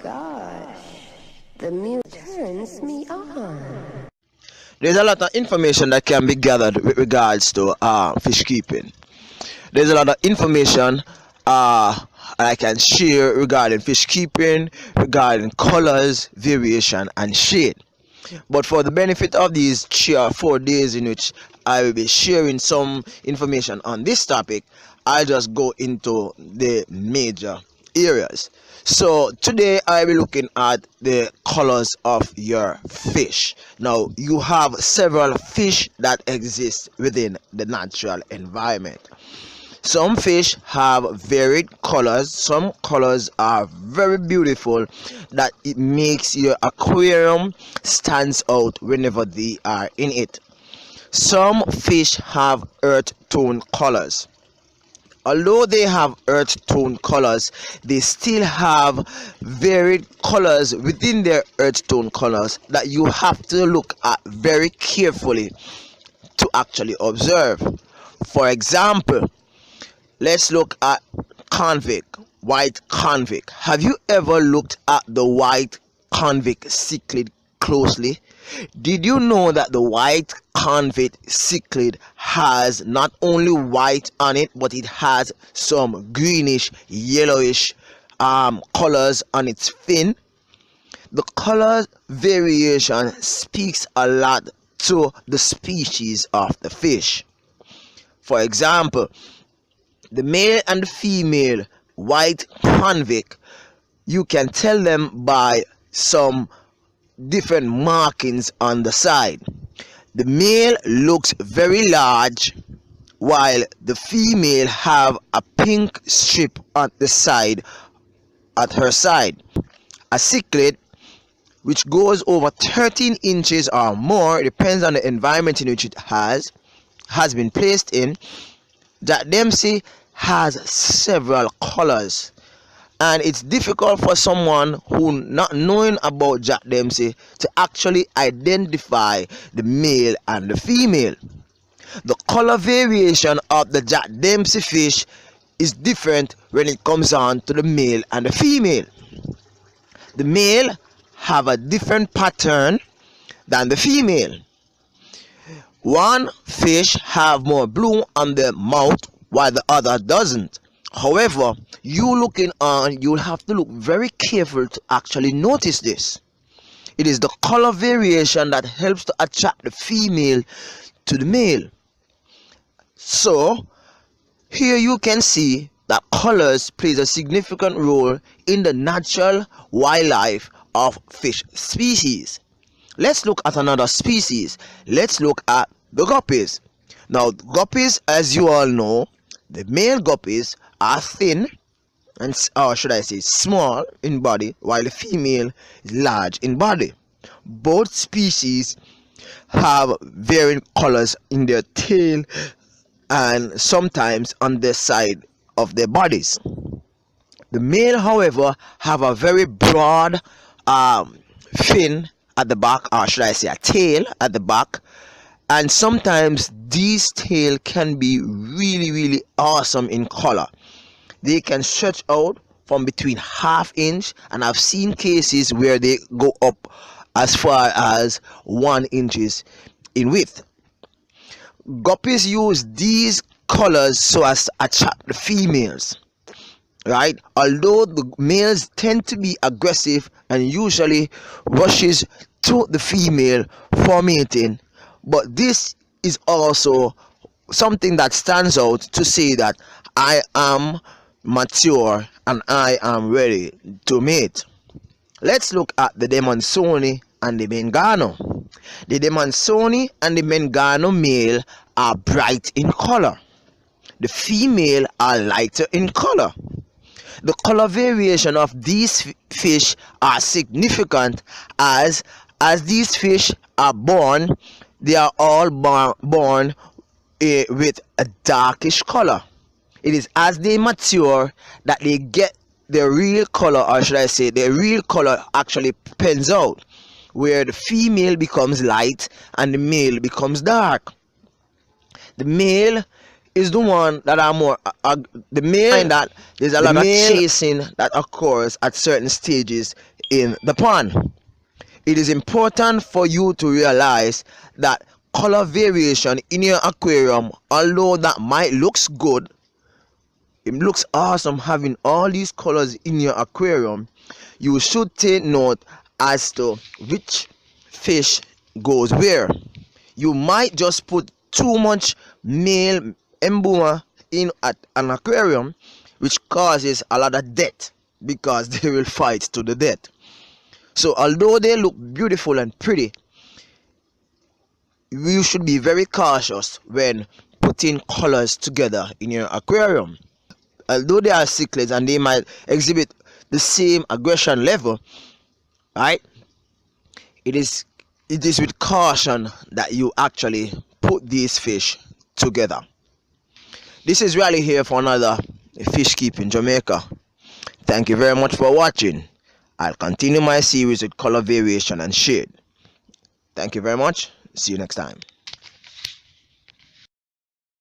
gosh, the music turns me on. There's a lot of information that can be gathered with regards to fish keeping. There's a lot of information I can share regarding fish keeping, regarding colors, variation, and shade. But for the benefit of these 3 or 4 days in which I will be sharing some information on this topic, I'll just go into the major areas. So today I'll be looking at the colors of your fish. Now, you have several fish that exist within the natural environment. Some fish have varied colors. Some colors are very beautiful that it makes your aquarium stands out whenever they are in it. Some fish have earth tone colors. Although they have earth tone colors, they still have varied colors within their earth tone colors that you have to look at very carefully to actually observe. For example, let's look at convict, white convict. Have you ever looked at the white convict cichlid closely? Did you know that the white convict cichlid has not only white on it, but it has some greenish, yellowish colors on its fin? The color variation speaks a lot to the species of the fish. For example, the male and the female white convict, you can tell them by some different markings on the side. The male looks very large, while the female have a pink strip on the side at her side. A cichlid, which goes over 13 inches or more, depends on the environment in which it has been placed in. Jack Dempsey has several colors, and it's difficult for someone who not knowing about Jack Dempsey to actually identify the male and the female. The color variation of the Jack Dempsey fish is different when it comes on to the male and the female. The male have a different pattern than the female. One fish have more blue on the mouth while the other doesn't. However, you'll have to look very careful to actually notice this. It is the color variation that helps to attract the female to the male. So here you can see that colors plays a significant role in the natural wildlife of fish species. Let's look at another species. Let's look at the guppies. Now, guppies, as you all know, the male guppies are thin and, or should I say, small in body, while the female is large in body. Both species have varying colors in their tail and sometimes on the side of their bodies. The male, however, have a very broad fin at the back, or should I say a tail at the back, and sometimes these tail can be really awesome in color. They can stretch out from between ½ inch, and I've seen cases where they go up as far as 1 inch in width. Guppies use these colors so as to attract the females, right? Although the males tend to be aggressive and usually rushes to the female for mating, but this is also something that stands out to say that I am mature and I am ready to mate. Let's look at the Demonzoni and the Mengano. The Demonzoni and the Mengano male are bright in color. The female are lighter in color. The color variation of these fish are significant as these fish are born, they are all born with a darkish color. It is as they mature that they get their real color, or should I say their real color actually pans out, where the female becomes light and the male becomes dark. The male is the one that are more the male, that there's a lot of chasing that occurs at certain stages in the pond. It is important for you to realize that color variation in your aquarium, although that might looks good, it looks awesome having all these colors in your aquarium, you should take note as to which fish goes where. You might just put too much male Mbuna in at an aquarium, which causes a lot of death because they will fight to the death. So although they look beautiful and pretty, you should be very cautious when putting colors together in your aquarium. Although they are cichlids and they might exhibit the same aggression level, right? It is with caution that you actually put these fish together. This is Riley here for another Fish Keeping Jamaica. Thank you very much for watching. I'll continue my series with color variation and shade. Thank you very much. See you next time.